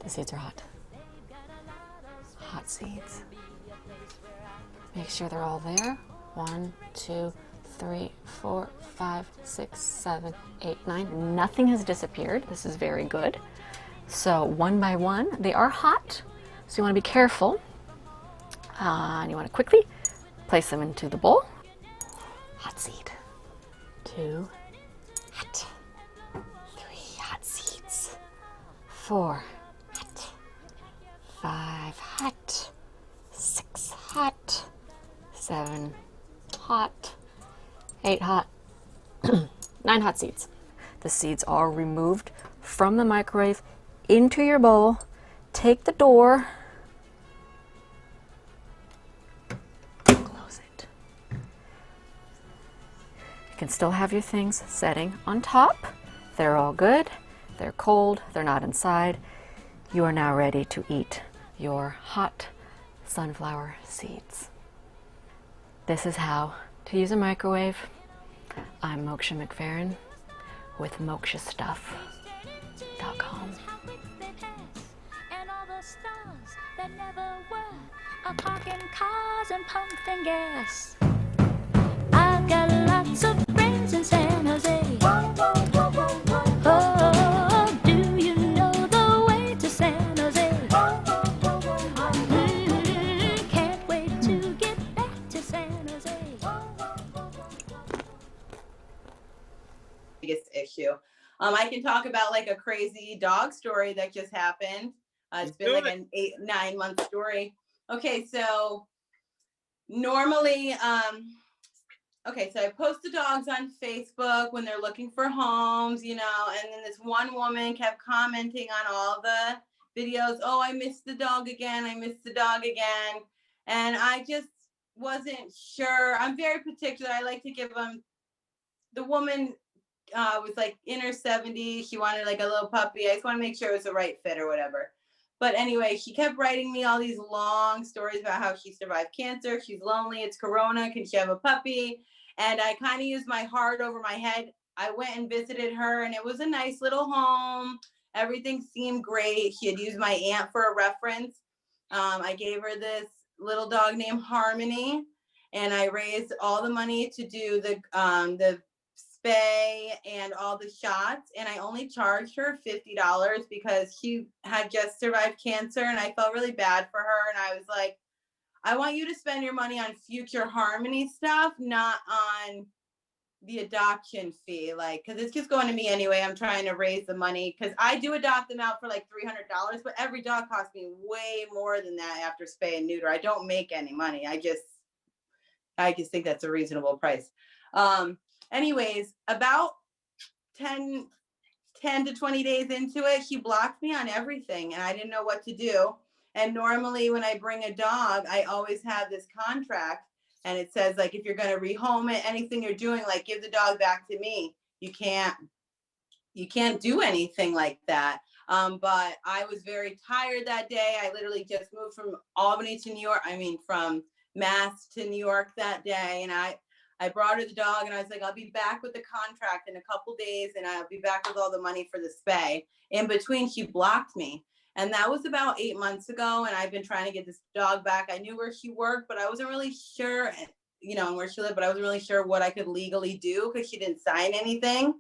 The seeds are hot. Hot seeds. Make sure they're all there. 1, 2, 3, 4, 5, 6, 7, 8, 9. Nothing has disappeared. This is very good. So one by one, they are hot. So you want to be careful. And you want to quickly place them into the bowl. Hot seed. 2, hot. 3, hot seeds. 4, hot. 5, hot. 6, hot. 7, hot. 8 hot. 9 hot seeds. The seeds are removed from the microwave into your bowl. Take the door. Close it. You can still have your things setting on top. They're all good. They're cold. They're not inside. You are now ready to eat your hot sunflower seeds. This is how to use a microwave. I'm Moksha McFerrin with MokshaStuff.com. Parking cars and pumping gas. I've got lots of friends in San Jose. Oh, do you know the way to San Jose? Can't wait to get back to San Jose. Biggest issue. I can talk about like a crazy dog story that just happened. It's been like an 8-9 month story. Okay, so normally, okay, so I post the dogs on Facebook when they're looking for homes, you know, and then this one woman kept commenting on all the videos. Oh, I missed the dog again. I missed the dog again. And I just wasn't sure. I'm very particular. I like to give them, the woman was like in her 70s. She wanted like a little puppy. I just want to make sure it was the right fit or whatever. But anyway, she kept writing me all these long stories about how she survived cancer. She's lonely. It's Corona. Can she have a puppy? And I kind of used my heart over my head. I went and visited her, and it was a nice little home. Everything seemed great. She had used my aunt for a reference. I gave her this little dog named Harmony, and I raised all the money to do the spay and all the shots, and I only charged her $50 because she had just survived cancer, and I felt really bad for her. And I was like, I want you to spend your money on future Harmony stuff, not on the adoption fee, like, because it's just going to me anyway. I'm trying to raise the money because I do adopt them out for like $300, but every dog costs me way more than that after spay and neuter. I don't make any money. I just think that's a reasonable price. Anyways, about 10 to 20 days into it, she blocked me on everything, and I didn't know what to do. And normally when I bring a dog, I always have this contract, and it says, like, if you're going to rehome it, anything you're doing, like, give the dog back to me. You can't do anything like that. But I was very tired that day. I literally just moved from Albany to New York. I mean, from Mass to New York that day. And I brought her the dog and I was like, I'll be back with the contract in a couple days and I'll be back with all the money for the spay. In between, she blocked me. And that was about 8 months ago. And I've been trying to get this dog back. I knew where she worked, but I wasn't really sure, you know, and where she lived, but I wasn't really sure what I could legally do because she didn't sign anything.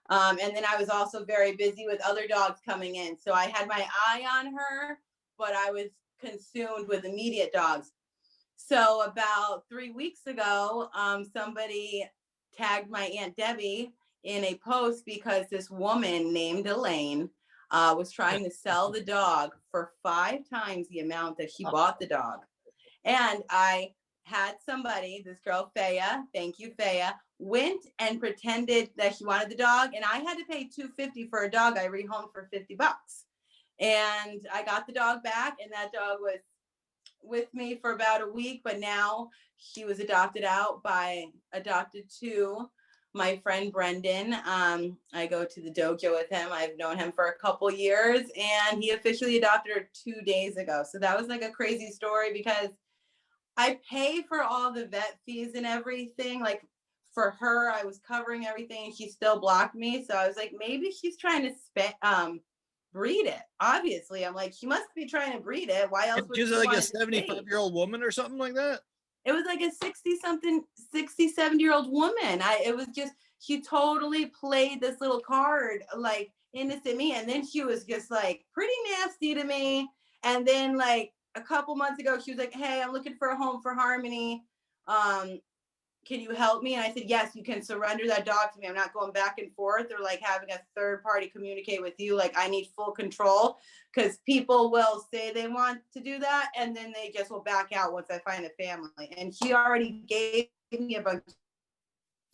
And then I was also very busy with other dogs coming in. So I had my eye on her, but I was consumed with immediate dogs. So about 3 weeks ago, somebody tagged my Aunt Debbie in a post because this woman named Elaine was trying to sell the dog for 5 times the amount that she bought the dog. And I had somebody, this girl, Faya, thank you, Faya, went and pretended that she wanted the dog. And I had to pay $250 for a dog I rehomed for $50. And I got the dog back and that dog was with me for about a week, but now he was adopted to my friend Brendan. I go to the dojo with him. I've known him for a couple years and he officially adopted her 2 days ago. So that was like a crazy story because I pay for all the vet fees and everything. Like for her, I was covering everything and she still blocked me. So I was like, maybe she's trying to breed it. Obviously, I'm like, she must be trying to breed it. Why else would She's she like a want it to stay? 75-year-old woman or something like that. It was like a 67-year-old woman. It was just, she totally played this little card, like innocent me. And then she was just like pretty nasty to me. And then like a couple months ago, she was like, hey, I'm looking for a home for Harmony. Can you help me? And I said, yes, you can surrender that dog to me. I'm not going back and forth or like having a third party communicate with you. Like I need full control because people will say they want to do that. And then they just will back out once I find a family. And she already gave me a bunch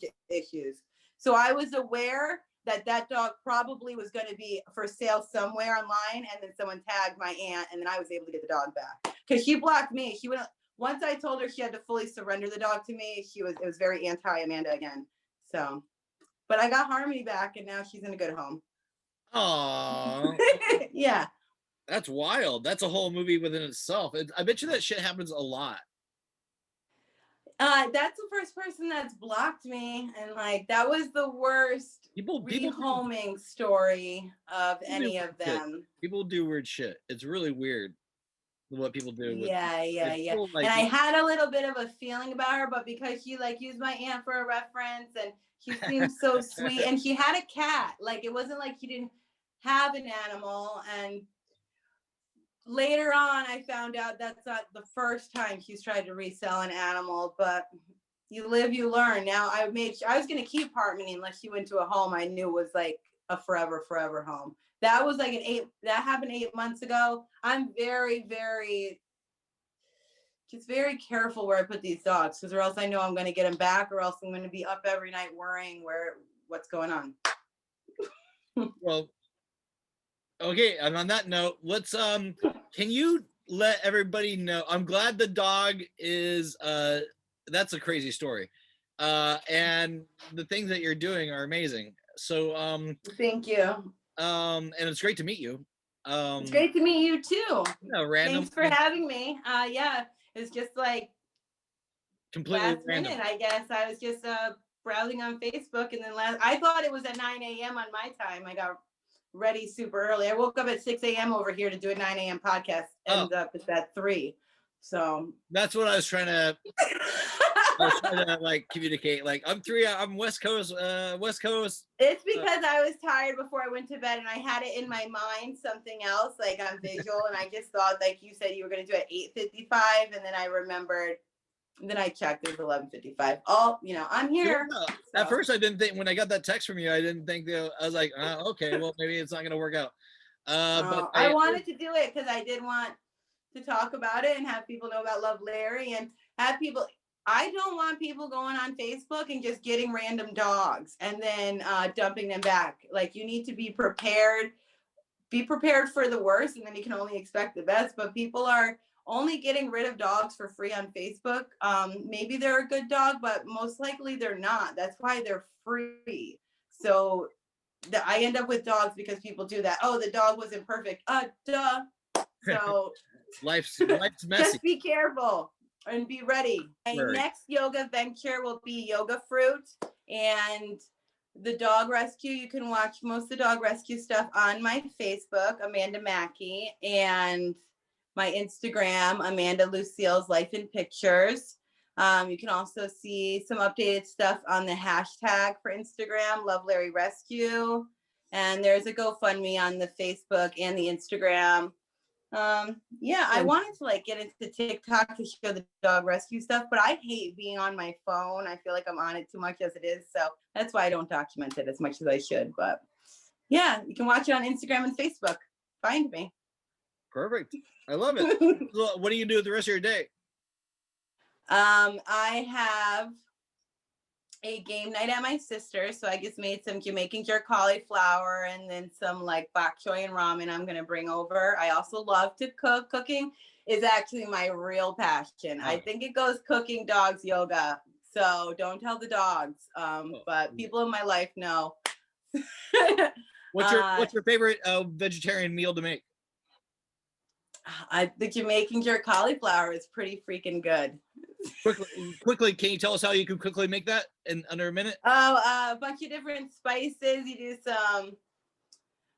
of issues. So I was aware that that dog probably was going to be for sale somewhere online. And then someone tagged my aunt and then I was able to get the dog back because she blocked me. She wouldn't. Once I told her she had to fully surrender the dog to me, it was very anti-Amanda again. So, but I got Harmony back and now she's in a good home. Aww. Yeah. That's wild. That's a whole movie within itself. I bet you that shit happens a lot. That's the first person that's blocked me. And like, that was the worst rehoming story of any of them. People do weird shit. It's really weird what people do. Yeah. Like, and I had a little bit of a feeling about her, but because she like used my aunt for a reference and she seemed so sweet and she had a cat, like it wasn't like she didn't have an animal. And later on, I found out that's not the first time she's tried to resell an animal, but you live, you learn. Now I was going to keep Harmony unless she went to a home I knew was like a forever home. That was like that happened 8 months ago. I'm very, very, just very careful where I put these dogs because or else I know I'm going to get them back or else I'm going to be up every night worrying what's going on. Well, okay. And on that note, let's, can you let everybody know, I'm glad the dog is, that's a crazy story. And the things that you're doing are amazing. So, thank you. And it's great to meet you. It's great to meet you too. Random. Thanks for having me. Yeah, it's just like completely last random. minute, I guess. I was just browsing on Facebook and then I thought it was at 9 a.m. on my time. I got ready super early. I woke up at 6 a.m. over here to do a 9 a.m. podcast. Ended up at 3. So that's what I was trying to like communicate. Like I'm West Coast. It's because I was tired before I went to bed and I had it in my mind something else like on visual and I just thought like you said you were going to do it at 8:55 and then I remembered. And then I checked, it was 11:55. Oh, I'm here. So. At first, I didn't think, when I got that text from you, I didn't think that, I was like, okay, well, maybe it's not going to work out. But I wanted to do it because I did want to talk about it and have people know about Love Larry and have people, I don't want people going on Facebook and just getting random dogs and then dumping them back. Like you need to be prepared for the worst and then you can only expect the best, but people are only getting rid of dogs for free on Facebook. Maybe they're a good dog, but most likely they're not. That's why they're free. So I end up with dogs because people do that. Oh, the dog wasn't perfect. Duh. So Life's messy. just be careful and be ready. My Right. next yoga venture will be Yoga Fruit and the dog rescue. You can watch most of the dog rescue stuff on my Facebook, Amanda Mackey, and my Instagram, Amanda Lucille's Life in Pictures. You can also see some updated stuff on the hashtag for Instagram, Love Larry Rescue. And there's a GoFundMe on the Facebook and the Instagram. Yeah, I wanted to like get into TikTok to show the dog rescue stuff, but I hate being on my phone. I feel like I'm on it too much as it is. So that's why I don't document it as much as I should. But yeah, you can watch it on Instagram and Facebook. Find me. Perfect. I love it. So what do you do with the rest of your day? I have a game night at my sister's, so I just made some Jamaican jerk cauliflower and then some like bok choy and ramen I'm gonna bring over. I also love to cook. Cooking is actually my real passion. I think it goes cooking, dogs, yoga. So don't tell the dogs. But people in my life know. What's your favorite vegetarian meal to make? The Jamaican jerk cauliflower is pretty freaking good. Quickly, can you tell us how you can quickly make that in under a minute? Oh, a bunch of different spices. You do some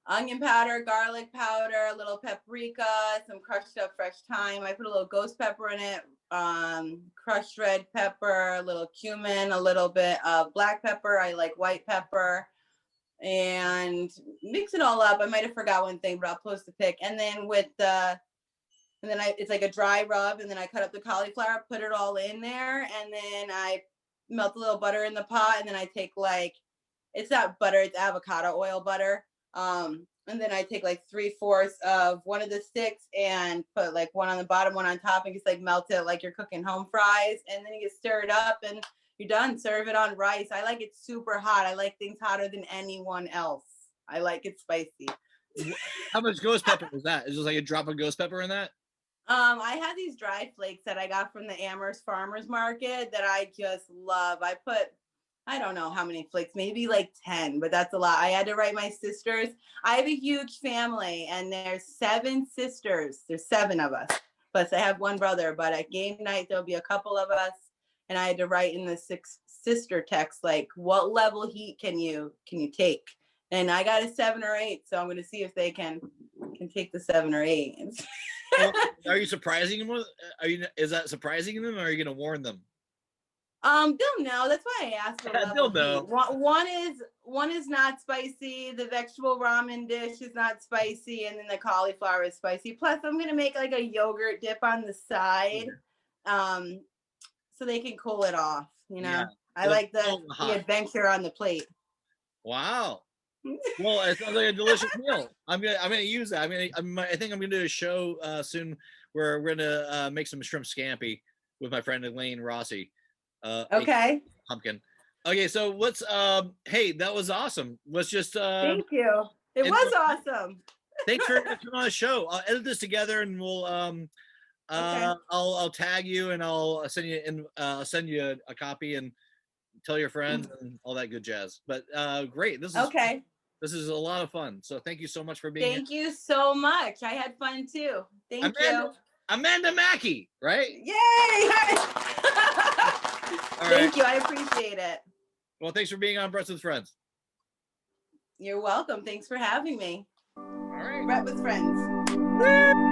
onion powder, garlic powder, a little paprika, some crushed up fresh thyme. I put a little ghost pepper in it, crushed red pepper, a little cumin, a little bit of black pepper. I like white pepper, and mix it all up. I might have forgot one thing, but I'll post a pic. And then it's like a dry rub, and then I cut up the cauliflower, put it all in there, and then I melt a little butter in the pot, and then I take it's not butter, it's avocado oil butter. And then I take like 3/4 of one of the sticks and put like one on the bottom, one on top, and just like melt it like you're cooking home fries. And then you just stir it up and you're done. Serve it on rice. I like it super hot. I like things hotter than anyone else. I like it spicy. How much ghost pepper is that? Is just like a drop of ghost pepper in that? I have these dry flakes that I got from the Amherst Farmers Market that I just love. I don't know how many flakes, maybe like 10, but that's a lot. I had to write my sisters. I have a huge family, and there's 7 sisters. There's 7 of us. Plus I have one brother, but at game night, there'll be a couple of us. And I had to write in the 6 sister text, like, what level heat can you take? And I got a 7 or 8. So I'm going to see if they can take the 7 or 8. Well, are you surprising them? Is that surprising them, or are you going to warn them? They'll know. That's why I asked for They'll know. One is not spicy. The vegetable ramen dish is not spicy, and then the cauliflower is spicy. Plus, I'm gonna make like a yogurt dip on the side, so they can cool it off. You know, yeah. I like the adventure on the plate. Wow. Well, it sounds like a delicious meal. I'm gonna use that. I think I'm gonna do a show soon where we're gonna make some shrimp scampi with my friend Elaine Rossi. Okay. Pumpkin. Okay, so let's hey, that was awesome. Let's just thank you. It was awesome. Thanks for coming on the show. I'll edit this together and we'll okay. I'll tag you and I'll send you a copy and tell your friends and all that good jazz. But great. This is a lot of fun. So thank you so much for being here. Thank you so much. I had fun too. Thank you. Amanda Mackey, right? Yay! Thank you. I appreciate it. Well, thanks for being on Brett with Friends. You're welcome. Thanks for having me. All right. Brett with Friends.